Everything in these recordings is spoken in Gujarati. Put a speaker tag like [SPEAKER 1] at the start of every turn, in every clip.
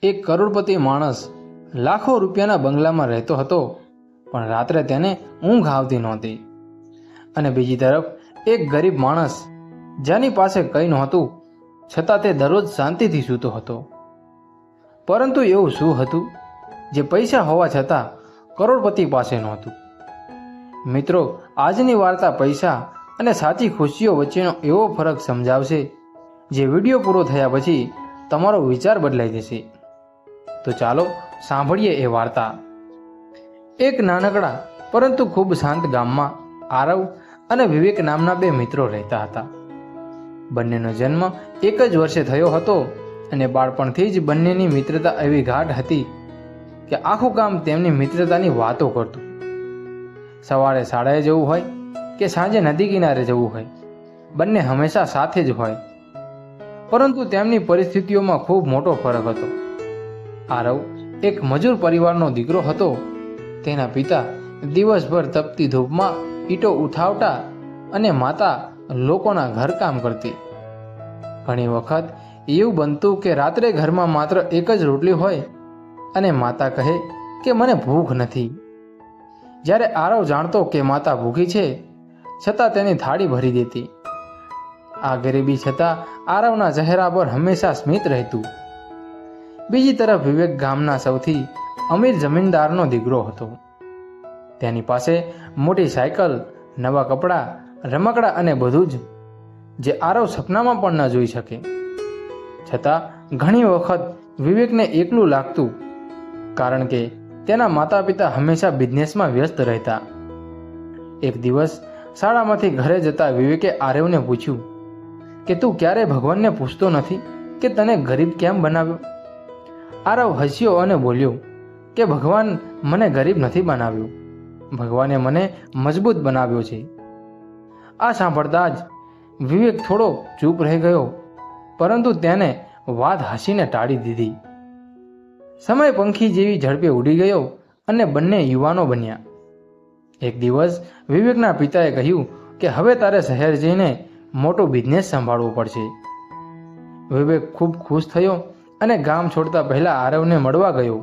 [SPEAKER 1] એક કરોડપતિ માણસ લાખો રૂપિયાના બંગલામાં રહેતો હતો, પણ રાત્રે તેને ઊંઘ આવતી નહોતી. અને બીજી તરફ એક ગરીબ માણસ જેની પાસે કંઈ નહોતું, છતાં તે દરરોજ શાંતિથી સૂતો હતો. પરંતુ એવું શું હતું જે પૈસા હોવા છતાં કરોડપતિ પાસે નહોતું? મિત્રો, આજની વાર્તા પૈસા અને સાચી ખુશીઓ વચ્ચેનો એવો ફરક સમજાવશે જે વિડીયો પૂરો થયા પછી તમારો વિચાર બદલાઈ જશે. તો ચાલો સાંભળીએ એ વાર્તા. એક નાનકડા પરંતુ ખૂબ શાંત ગામમાં આરવ અને વિવેક નામના બે મિત્રો રહેતા હતા. બંનેનો જન્મ એક જ વર્ષે થયો હતો અને બાળપણથી જ બંનેની મિત્રતા એવી ગાઢ હતી કે આખું ગામ તેમની મિત્રતાની વાતો કરતું. સવારે શાળાએ જવું હોય કે સાંજે નદી કિનારે જવું હોય, બંને હંમેશા સાથે જ હોય. પરંતુ તેમની પરિસ્થિતિઓમાં ખૂબ મોટો ફરક હતો. આરવ એક મજૂર પરિવારનો દીકરો હતો. તેના પિતા દિવસભર તપતી ધૂપમાં ઈંટો ઉઠાવતા અને માતા લોકોના ઘરકામ કરતી. ઘણી વખત એવું બનતું કે રાત્રે ઘરમાં માત્ર એક જ રોટલી હોય અને માતા કહે કે મને ભૂખ નથી. જ્યારે આરવ જાણતો કે માતા ભૂખી છે, છતાં તેની થાળી ભરી દેતી. આ ગરીબી છતાં આરવના ચહેરા પર હંમેશા સ્મિત રહેતું. બીજી તરફ વિવેક ગામના સૌથી અમીર જમીનદારનો દીકરો હતો. તેની પાસે મોટી સાયકલ, નવા કપડાં, રમકડા અને બધું જ જે આરવ સપનામાં પણ ન જોઈ શકે. છતાં ઘણી વખત વિવેકને એકલું લાગતું, કારણ કે તેના માતા પિતા હંમેશા બિઝનેસમાં વ્યસ્ત રહેતા. એક દિવસ શાળામાંથી ઘરે જતા વિવેકે આરવને પૂછ્યું કે તું ક્યારે ભગવાનને પૂછતો નથી કે તને ગરીબ કેમ બનાવ્યો? આરવ હસ્યો અને બોલ્યો કે ભગવાન મને ગરીબ નથી બનાવ્યો, ભગવાને મને મજબૂત બનાવ્યો છે. આ સાંભળતા જ વિવેક થોડો ચૂપ રહી ગયો, પરંતુ તેને વાત હસીને ટાળી દીધી. સમય પંખી જેવી ઝડપે ઉડી ગયો અને બંને યુવાનો બન્યા. એક દિવસ વિવેકના પિતાએ કહ્યું કે હવે તારે શહેર જઈને મોટો બિઝનેસ સંભાળવો પડશે. વિવેક ખૂબ ખુશ થયો અને ગામ છોડતા પહેલા આરવને મળવા ગયો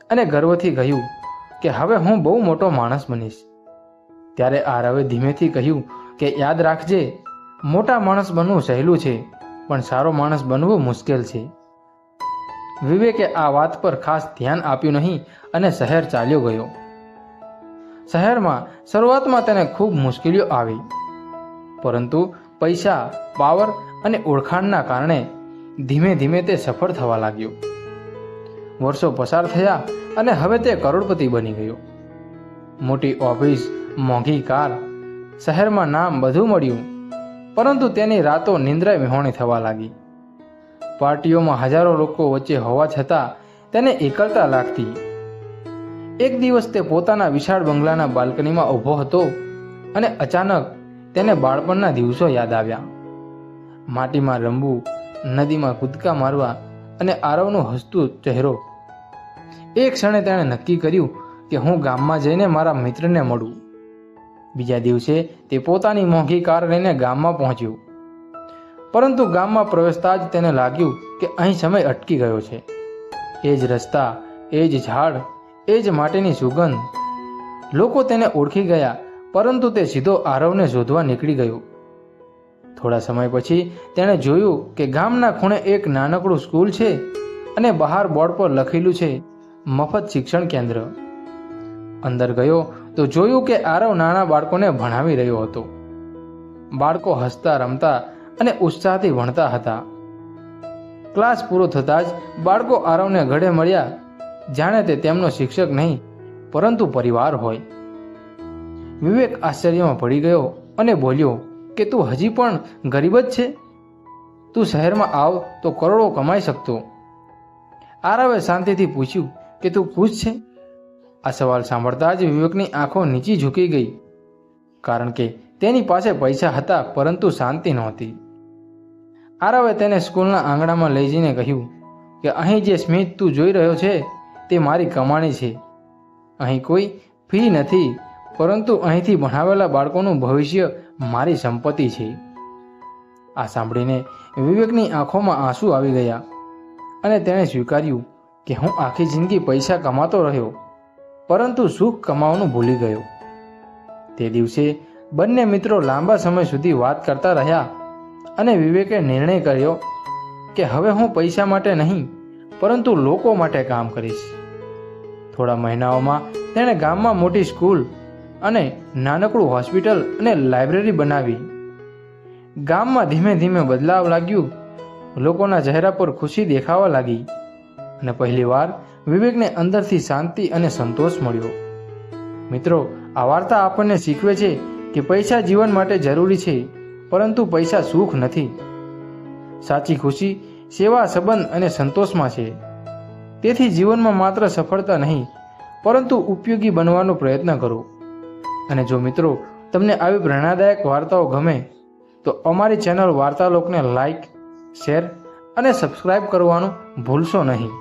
[SPEAKER 1] અને ગર્વથી કહ્યું કે હવે હું બહુ મોટો માણસ બનીશ. ત્યારે આરવે ધીમેથી કહ્યું કે યાદ રાખજે, મોટા માણસ બનવું સહેલું છે, પણ સારો માણસ બનવું મુશ્કેલ છે. વિવેકે આ વાત પર ખાસ ધ્યાન આપ્યું નહીં અને શહેર ચાલ્યો ગયો. શહેરમાં શરૂઆતમાં તેને ખૂબ મુશ્કેલીઓ આવી, પરંતુ પૈસા, પાવર અને ઓળખાણના કારણે ધીમે ધીમે તે સફળ થવા લાગ્યો. વર્ષો પસાર થયા અને હવે તે કરોડપતિ બની ગયો. મોટી ઓફિસ, મોંઘી કાર, શહેરમાં નામ બધું મળ્યું, પરંતુ તેની રાતો નિંદ્રા વિહોણી થવા લાગી. પાર્ટીઓમાં હજારો લોકો વચ્ચે હોવા છતાં તેને એકલતા લાગતી. એક દિવસ તે પોતાના વિશાળ બંગલાના બાલ્કનીમાં ઊભો હતો અને અચાનક તેને બાળપણના દિવસો યાદ આવ્યા. માટીમાં રમવું, નદીમાં કૂદકા મારવા અને આરવનો હસતો ચહેરો. એક ક્ષણે તેણે નક્કી કર્યું કે હું ગામમાં જઈને મારા મિત્રને મળું. બીજા દિવસે તે પોતાની મોંઘી કાર લઈને ગામમાં પહોંચ્યો. પરંતુ ગામમાં પ્રવેશતા જ તેને લાગ્યું કે અહીં સમય અટકી ગયો છે. એ જ રસ્તા, એ જ ઝાડ, એ જ માટીની સુગંધ. લોકો તેને ઓળખી ગયા, પરંતુ તે સીધો આરવને શોધવા નીકળી ગયો. થોડા સમય પછી તેણે જોયું કે ગામના ખૂણે એક નાનકડું સ્કૂલ છે અને બહાર બોર્ડ પર લખેલું છે મફત શિક્ષણ કેન્દ્ર. અંદર ગયો તો જોયું કે આરવ નાના બાળકોને ભણાવી રહ્યો હતો. બાળકો હસતા, રમતા અને ઉત્સાહથી ભણતા હતા. ક્લાસ પૂરો થતાં જ બાળકો આરવને ગળે મળ્યા, જાણે તે તેમનો શિક્ષક નહીં પરંતુ પરિવાર હોય. વિવેક આશ્ચર્યમાં પડી ગયો અને બોલ્યો કે તું હજી પણ ગરીબ જ છે? તું શહેરમાં આવ તો કરોડો કમાઈ શકતો. આરવે શાંતિથી પૂછ્યું કે તું ખુશ છે? આ સવાલ સાંભળતા જ વિવેકની આંખો નીચી ઝૂકી ગઈ, કારણ કે તેની પાસે પૈસા હતા પરંતુ શાંતિ નહોતી. આરવે તેને સ્કૂલના આંગણામાં લઈ જઈને કહ્યું કે અહીં જે સ્મિત તું જોઈ રહ્યો છે તે મારી કમાણી છે. અહીં કોઈ ફી નથી, પરંતુ અહીંથી ભણાવેલા બાળકોનું ભવિષ્ય મારી સંપત્તિ છે. આ સાંભળીને વિવેકની આંખોમાં આંસુ આવી ગયા. અને તેણે સ્વીકાર્યું કે હું આખી જિંદગી પૈસા કમાતો રહ્યો, પરંતુ સુખ કમાવાનું ભૂલી ગયો. તે દિવસે બંને મિત્રો લાંબા સમય સુધી વાત કરતા રહ્યા અને વિવેકે નિર્ણય કર્યો કે હવે હું પૈસા માટે નહીં પરંતુ લોકો માટે કામ કરીશ. થોડા મહિનાઓમાં તેણે ગામમાં મોટી સ્કૂલ અને નાનકડું હોસ્પિટલ અને લાઇબ્રેરી બનાવી. ગામમાં ધીમે ધીમે બદલાવ લાગ્યું. લોકોના ચહેરા પર ખુશી દેખાવા લાગી અને પહેલીવાર વિવેકને અંદરથી શાંતિ અને સંતોષ મળ્યો. મિત્રો, આ વાર્તા આપણને શીખવે છે કે પૈસા જીવન માટે જરૂરી છે, પરંતુ પૈસા સુખ નથી. સાચી ખુશી સેવા, સંબંધ અને સંતોષમાં છે. તેથી જીવનમાં માત્ર સફળતા નહીં પરંતુ ઉપયોગી બનવાનો પ્રયત્ન કરો. અને જો મિત્રો તમને આવી પ્રેરણાદાયક વાર્તાઓ ગમે તો અમારી ચેનલ વાર્તાલોકને લાઈક, શેર અને સબસ્ક્રાઈબ કરવાનું ભૂલશો નહીં.